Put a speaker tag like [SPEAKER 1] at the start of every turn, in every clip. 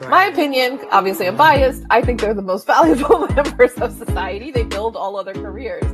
[SPEAKER 1] My
[SPEAKER 2] Right.
[SPEAKER 1] opinion, obviously I'm biased, I think they're the most valuable members of society. They build all other careers.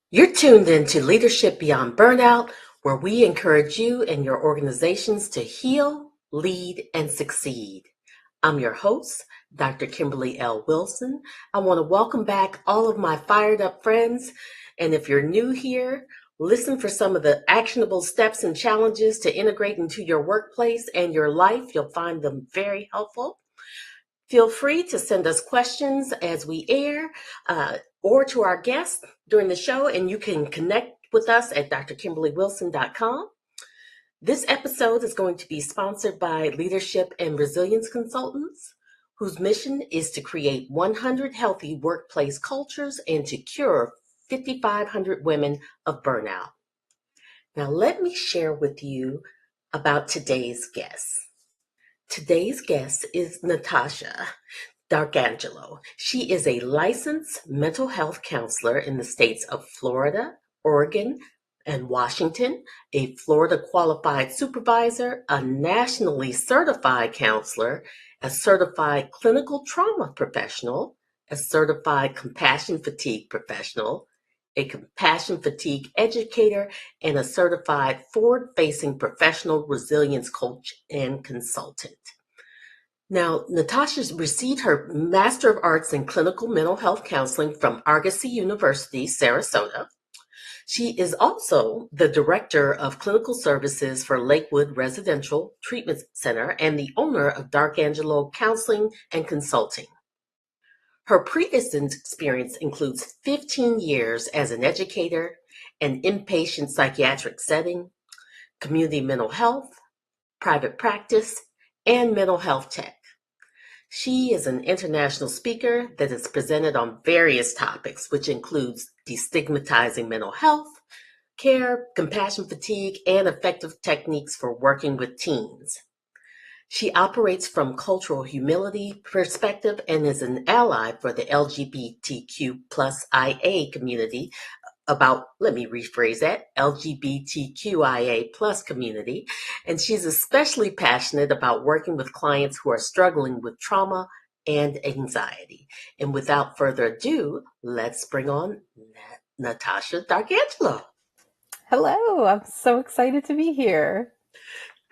[SPEAKER 2] You're tuned into Leadership Beyond Burnout, where we encourage you and your organizations to heal, lead, and succeed. I'm your host, Dr. Kimberly L. Wilson. I want to welcome back all of my fired up friends. And if you're new here, listen for some of the actionable steps and challenges to integrate into your workplace and your life. You'll find them very helpful. Feel free to send us questions as we air or to our guests during the show, and you can connect with us at drkimberlywilson.com. This episode is going to be sponsored by Leadership and Resilience Consultants, whose mission is to create 100 healthy workplace cultures and to cure 5,500 women of burnout. Now, let me share with you about today's guest. Today's guest is Natasha D Arcangelo. She is a licensed mental health counselor in the states of Florida, Oregon, and Washington, a Florida qualified supervisor, a nationally certified counselor, a certified clinical trauma professional, a certified compassion fatigue professional, a compassion fatigue educator, and a certified forward-facing professional resilience coach and consultant. Now, Natasha received her Master of Arts in Clinical Mental Health Counseling from Argosy University, Sarasota. She is also the Director of Clinical Services for Lakewood Residential Treatment Center and the owner of Arcangelo Counseling and Consulting. Her previous experience includes 15 years as an educator, an inpatient psychiatric setting, community mental health, private practice, and mental health tech. She is an international speaker that has presented on various topics, which includes destigmatizing mental health, care, compassion fatigue, and effective techniques for working with teens. She operates from cultural humility perspective and is an ally for the LGBTQ plus IA community let me rephrase that, LGBTQIA plus community. And she's especially passionate about working with clients who are struggling with trauma and anxiety. And without further ado, let's bring on Natasha D Arcangelo.
[SPEAKER 1] Hello, I'm so excited to be here.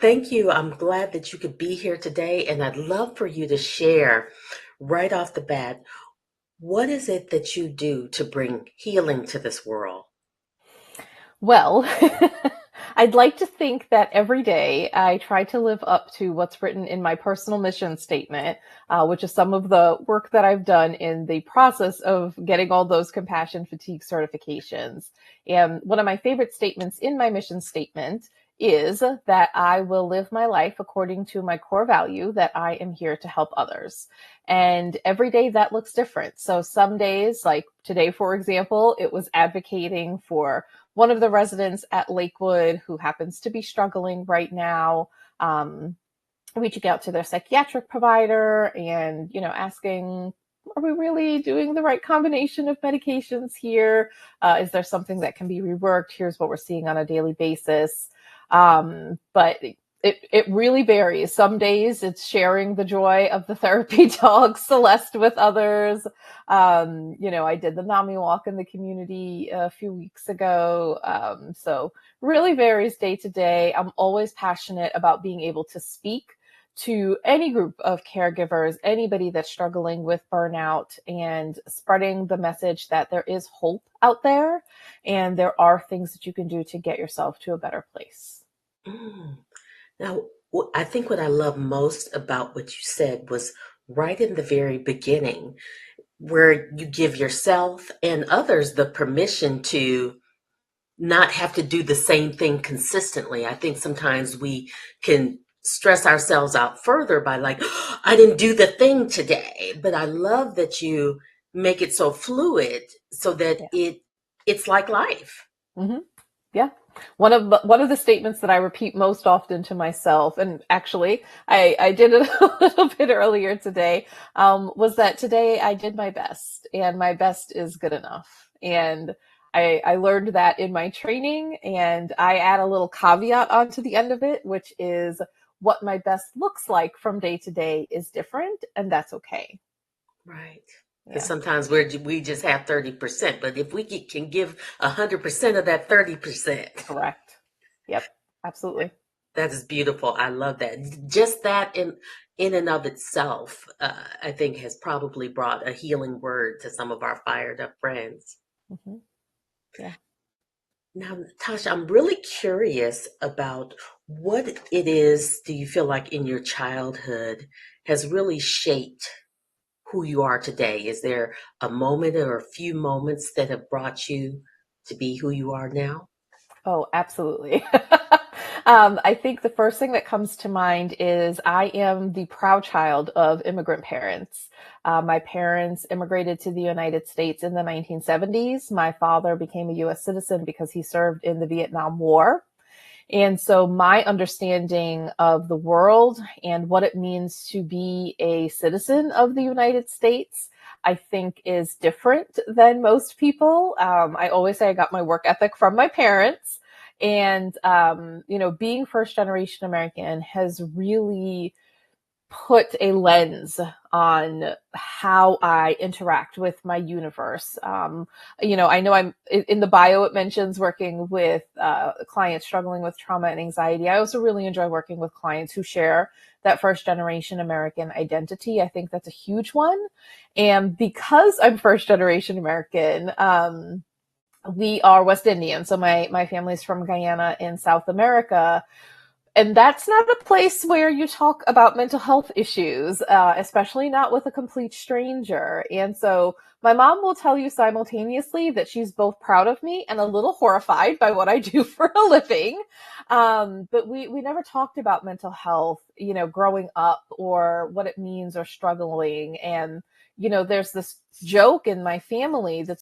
[SPEAKER 2] Thank you. I'm glad that you could be here today. And I'd love for you to share right off the bat, what is it that you do to bring healing to this world?
[SPEAKER 1] Well, I'd like to think that every day I try to live up to what's written in my personal mission statement, which is some of the work that I've done in the process of getting all those compassion fatigue certifications. And one of my favorite statements in my mission statement is that I will live my life according to my core value that I am here to help others. And every day that looks different. So some days, like today, for example, it was advocating for one of the residents at Lakewood who happens to be struggling right now, reaching out to their psychiatric provider and, asking, are we really doing the right combination of medications here? Is there something that can be reworked? Here's what we're seeing on a daily basis. But it really varies. Some days it's sharing the joy of the therapy dog Celeste with others. I did the NAMI walk in the community a few weeks ago. So really varies day to day. I'm always passionate about being able to speak to any group of caregivers, anybody that's struggling with burnout, and spreading the message that there is hope out there and there are things that you can do to get yourself to a better place.
[SPEAKER 2] Mm. Now, I think what I love most about what you said was right in the very beginning, where you give yourself and others the permission to not have to do the same thing consistently. I think sometimes we can stress ourselves out further by like, "Oh, I didn't do the thing today." But I love that you make it so fluid so that
[SPEAKER 1] Yeah.
[SPEAKER 2] it's like life.
[SPEAKER 1] Hmm. Yeah. One of the statements that I repeat most often to myself, and actually I did it a little bit earlier today, was that today I did my best, and my best is good enough. And I learned that in my training, and I add a little caveat onto the end of it, which is what my best looks like from day to day is different, and that's okay.
[SPEAKER 2] Right. Because
[SPEAKER 1] Yeah.
[SPEAKER 2] sometimes we just have 30%, but if can give 100% of that 30%,
[SPEAKER 1] Correct. Yep. Absolutely.
[SPEAKER 2] that is beautiful. I love that. Just that in and of itself, I think has probably brought a healing word to some of our fired up friends.
[SPEAKER 1] Hmm. Yeah.
[SPEAKER 2] Now, Natasha, I'm really curious about what it is do you feel like in your childhood has really shaped who you are today? Is there a moment or a few moments that have brought you to be who you are now?
[SPEAKER 1] Oh, absolutely. I think the first thing that comes to mind is I am the proud child of immigrant parents. My parents immigrated to the United States in the 1970s. My father became a U.S. citizen because he served in the Vietnam War. And so my understanding of the world and what it means to be a citizen of the United States, I think is different than most people. I always say I got my work ethic from my parents. And, being first generation American has really put a lens on how I interact with my universe. I know I'm in the bio, it mentions working with clients struggling with trauma and anxiety. I also really enjoy working with clients who share that first generation American identity. I think that's a huge one. And because I'm first generation American, we are West Indian. So my family's from Guyana in South America, and that's not a place where you talk about mental health issues, especially not with a complete stranger. And so my mom will tell you simultaneously that she's both proud of me and a little horrified by what I do for a living. But we never talked about mental health, growing up, or what it means, or struggling. And there's this joke in my family that's